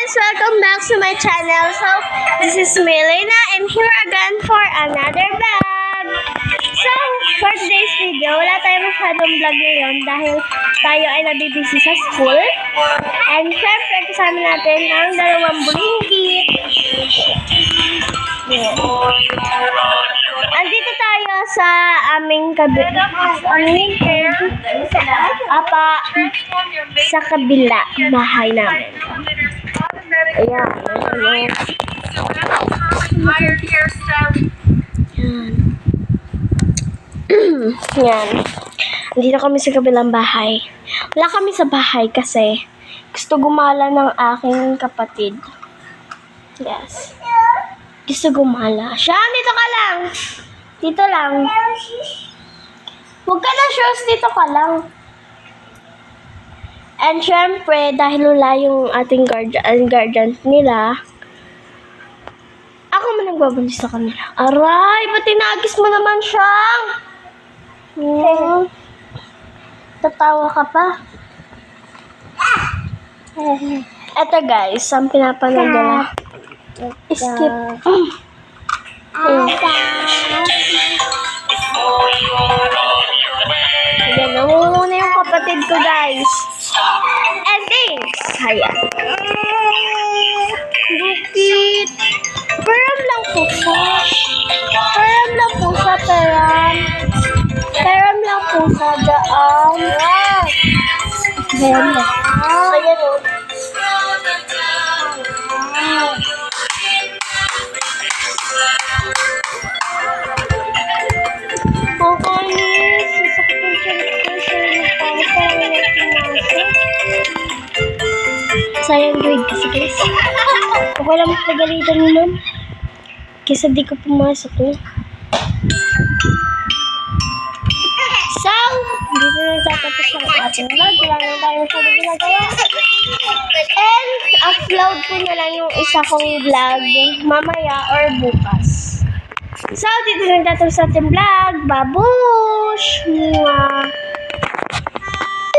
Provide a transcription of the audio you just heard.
guys! Welcome back to my channel. So, this is Melina and here again for another vlog. So, for today's video, wala tayong masyadong vlog ngayon dahil tayo ay nabibisi sa school. And syempre, kasama natin ang dalawang bulinggit. Andito tayo sa aming sa kabila bahay namin. Ayan. Yan. Dito kami sa kabilang bahay. Wala kami sa bahay kasi gusto gumala ng aking kapatid. Yes. Gusto gumala. Siya, dito ka lang. Dito lang. Huwag ka na, shoes. Dito ka lang. And syempre, dahil wala yung ating guardian nila, ako man nagbabandis sa kanila. Aray, ba't tinagis mo naman siya? Tatawa ka pa. Eto guys, ang pinapanood nila. Skip. Ayan, namumuna yung kapatid ko guys. And thanks. Ayan. Bukit. Peram lang po siya. Peram lang po siya, peram. Peram lang po siya, daan. Peram lang. Ayan o. Sayang grade kasi guys. Ako lang magpagalitan mo ma'am. Kesa di ko pumasok eh. So, dito na tatapos ang ating vlog. Wala na tayo sa ginagawa. And, upload ko na lang yung isa kong vlog mamaya or bukas. So, dito na tatapos sa ating vlog. Babush! Mwah!